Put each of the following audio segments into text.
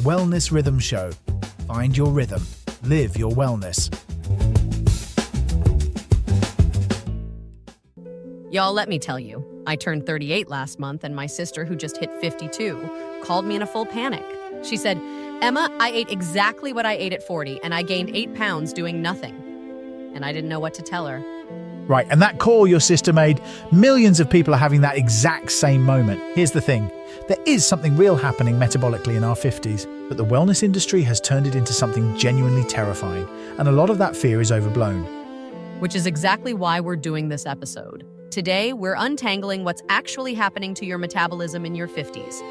Wellness Rhythm Show. Find your rhythm. Live your wellness. Y'all, let me tell you, I turned 38 last month, and my sister, who just hit 52, called me in a full panic. She said, "Emma, I ate exactly what I ate at 40, and I gained 8 pounds doing nothing." And I didn't know what to tell her. Right, and that call your sister made, millions of people are having that exact same moment. Here's the thing. There is something real happening metabolically in our 50s, but the wellness industry has turned it into something genuinely terrifying, and a lot of that fear is overblown. Which is exactly why we're doing this episode. Today, we're untangling what's actually happening to your metabolism in your 50s.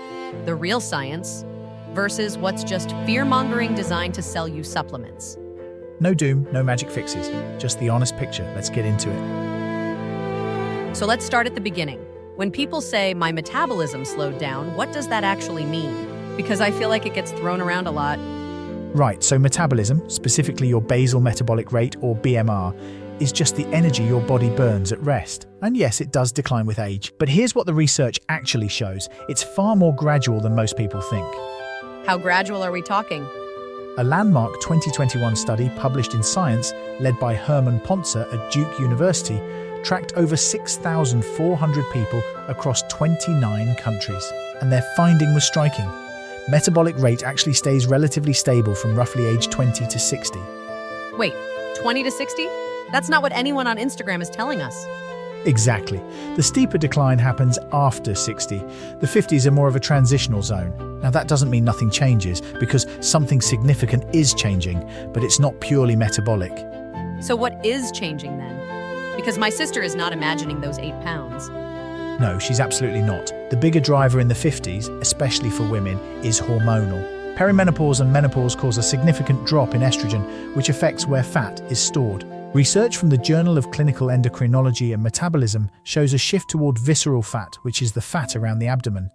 The real science versus what's just fear-mongering designed to sell you supplements. No doom, no magic fixes, just the honest picture. Let's get into it. So let's start at the beginning. When people say my metabolism slowed down, what does that actually mean? Because I feel like it gets thrown around a lot. Right, so metabolism, specifically your basal metabolic rate or BMR, is just the energy your body burns at rest. And yes, it does decline with age. But here's what the research actually shows. It's far more gradual than most people think. How gradual are we talking? A landmark 2021 study published in Science, led by Herman Pontzer at Duke University, tracked over 6,400 people across 29 countries. And their finding was striking. Metabolic rate actually stays relatively stable from roughly age 20 to 60. Wait, 20 to 60? That's not what anyone on Instagram is telling us. Exactly. The steeper decline happens after 60. The 50s are more of a transitional zone. Now that doesn't mean nothing changes, because something significant is changing, but it's not purely metabolic. So what is changing then? Because my sister is not imagining those 8 pounds. No, she's absolutely not. The bigger driver in the 50s, especially for women, is hormonal. Perimenopause and menopause cause a significant drop in estrogen, which affects where fat is stored. Research from the Journal of Clinical Endocrinology and Metabolism shows a shift toward visceral fat, which is the fat around the abdomen.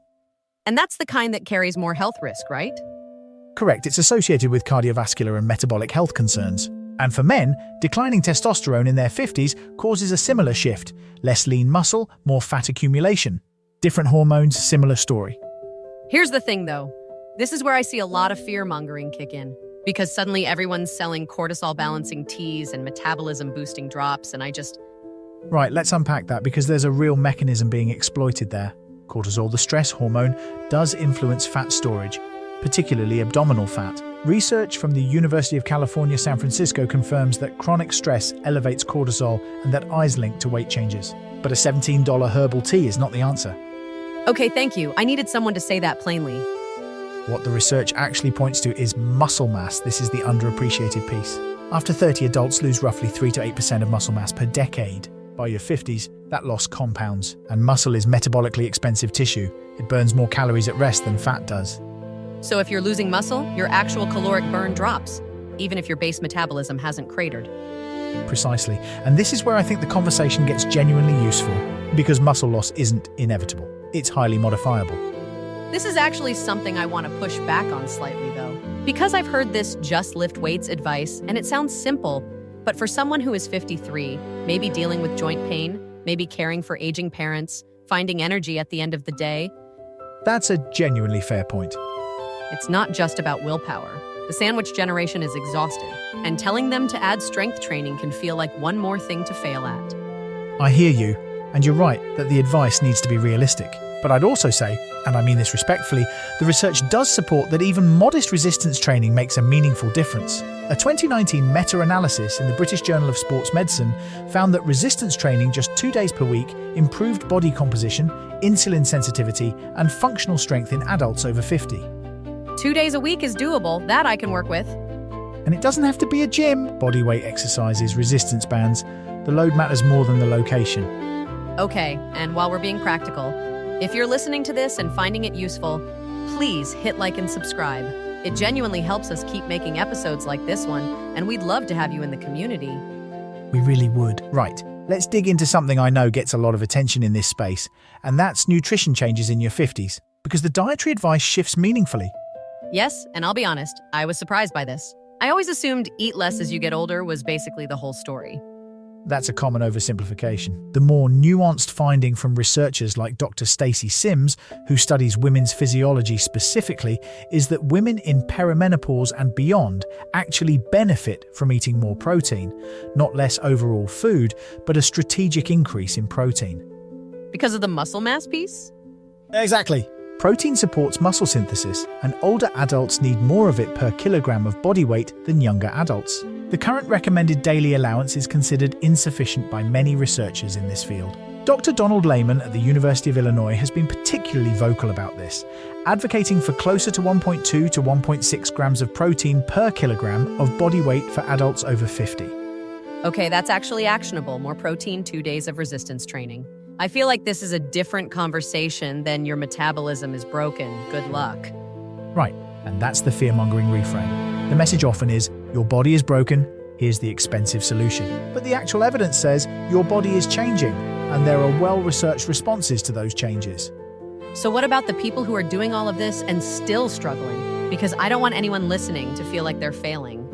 And that's the kind that carries more health risk, right? Correct, it's associated with cardiovascular and metabolic health concerns. And for men, declining testosterone in their 50s causes a similar shift. Less lean muscle, more fat accumulation. Different hormones, similar story. Here's the thing, though. This is where I see a lot of fear-mongering kick in. Because suddenly everyone's selling cortisol-balancing teas and metabolism-boosting drops, and Right, let's unpack that, because there's a real mechanism being exploited there. Cortisol, the stress hormone, does influence fat storage, particularly abdominal fat. Research from the University of California, San Francisco confirms that chronic stress elevates cortisol and that eyes link to weight changes. But a $17 herbal tea is not the answer. Okay, thank you. I needed someone to say that plainly. What the research actually points to is muscle mass. This is the underappreciated piece. After 30, adults lose roughly 3 to 8% of muscle mass per decade. By your 50s, that loss compounds, and muscle is metabolically expensive tissue. It burns more calories at rest than fat does. So if you're losing muscle, your actual caloric burn drops, even if your base metabolism hasn't cratered. Precisely. And this is where I think the conversation gets genuinely useful, because muscle loss isn't inevitable. It's highly modifiable. This is actually something I want to push back on slightly, though. Because I've heard this just lift weights advice, and it sounds simple, but for someone who is 53, maybe dealing with joint pain, maybe caring for aging parents, finding energy at the end of the day, That's a genuinely fair point. it's not just about willpower. The sandwich generation is exhausted, and telling them to add strength training can feel like one more thing to fail at. I hear you, and you're right that the advice needs to be realistic. But I'd also say, and I mean this respectfully, the research does support that even modest resistance training makes a meaningful difference. A 2019 meta-analysis in the British Journal of Sports Medicine found that resistance training just 2 days per week improved body composition, insulin sensitivity, and functional strength in adults over 50. 2 days a week is doable, that I can work with. And it doesn't have to be a gym. Bodyweight exercises, resistance bands, the load matters more than the location. Okay, and while we're being practical, if you're listening to this and finding it useful, please hit like and subscribe. It genuinely helps us keep making episodes like this one, and we'd love to have you in the community. We really would. Right, let's dig into something I know gets a lot of attention in this space, and that's nutrition changes in your 50s, because the dietary advice shifts meaningfully. Yes, and I'll be honest, I was surprised by this. I always assumed eat less as you get older was basically the whole story. That's a common oversimplification. The more nuanced finding from researchers like Dr. Stacy Sims, who studies women's physiology specifically, is that women in perimenopause and beyond actually benefit from eating more protein, not less overall food, but a strategic increase in protein. Because of the muscle mass piece? Exactly. Protein supports muscle synthesis, and older adults need more of it per kilogram of body weight than younger adults. The current recommended daily allowance is considered insufficient by many researchers in this field. Dr. Donald Lehman at the University of Illinois has been particularly vocal about this, advocating for closer to 1.2 to 1.6 grams of protein per kilogram of body weight for adults over 50. Okay, that's actually actionable. More protein, 2 days of resistance training. I feel like this is a different conversation than your metabolism is broken. Good luck. Right, and that's the fearmongering reframe. The message often is, your body is broken, here's the expensive solution. But the actual evidence says your body is changing, and there are well-researched responses to those changes. So what about the people who are doing all of this and still struggling? Because I don't want anyone listening to feel like they're failing.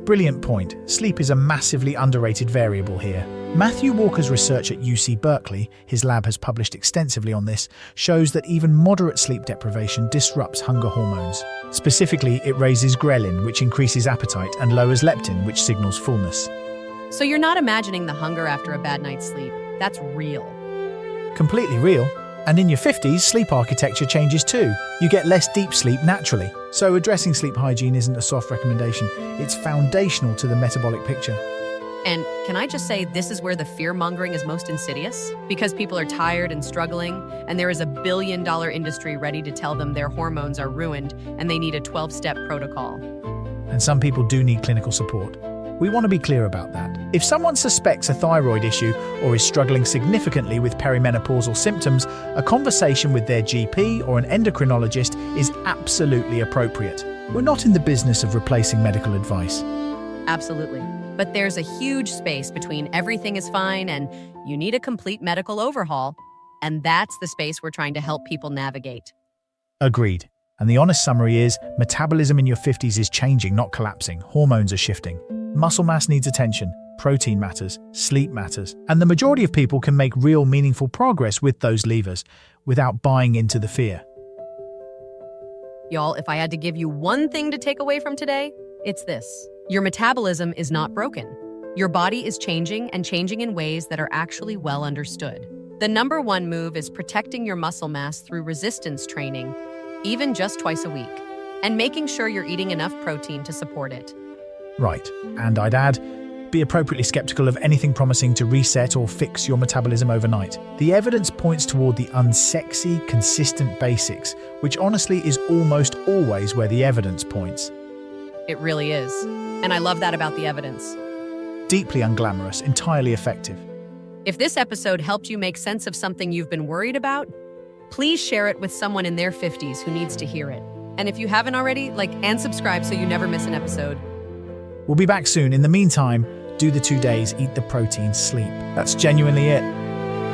Brilliant point. Sleep is a massively underrated variable here. Matthew Walker's research at UC Berkeley, his lab has published extensively on this, shows that even moderate sleep deprivation disrupts hunger hormones. Specifically, it raises ghrelin, which increases appetite, and lowers leptin, which signals fullness. So you're not imagining the hunger after a bad night's sleep. That's real. Completely real. And in your 50s, sleep architecture changes too. You get less deep sleep naturally. So addressing sleep hygiene isn't a soft recommendation. It's foundational to the metabolic picture. And can I just say, this is where the fear-mongering is most insidious? Because people are tired and struggling, and there is a billion-dollar industry ready to tell them their hormones are ruined and they need a 12-step protocol. And some people do need clinical support. We want to be clear about that. If someone suspects a thyroid issue or is struggling significantly with perimenopausal symptoms, a conversation with their GP or an endocrinologist is absolutely appropriate. We're not in the business of replacing medical advice. Absolutely. But there's a huge space between everything is fine and you need a complete medical overhaul, and that's the space we're trying to help people navigate. Agreed. And the honest summary is, metabolism in your 50s is changing, not collapsing. Hormones are shifting. Muscle mass needs attention. Protein matters. Sleep matters. And the majority of people can make real, meaningful progress with those levers without buying into the fear. Y'all, if I had to give you one thing to take away from today, it's this. Your metabolism is not broken. Your body is changing and changing in ways that are actually well understood. The number one move is protecting your muscle mass through resistance training, even just twice a week, and making sure you're eating enough protein to support it. Right. And I'd add, be appropriately skeptical of anything promising to reset or fix your metabolism overnight. The evidence points toward the unsexy, consistent basics, which honestly is almost always where the evidence points. It really is. And I love that about the evidence. Deeply unglamorous, entirely effective. If this episode helped you make sense of something you've been worried about, please share it with someone in their 50s who needs to hear it. And if you haven't already, and subscribe so you never miss an episode. We'll be back soon. In the meantime, do the 2 days, eat the protein, sleep. That's genuinely it.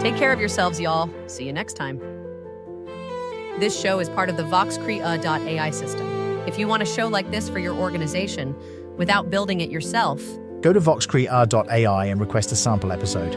Take care of yourselves, y'all. See you next time. This show is part of the VoxCrea.AI system. If you want a show like this for your organization without building it yourself, go to VoxCrea.AI and request a sample episode.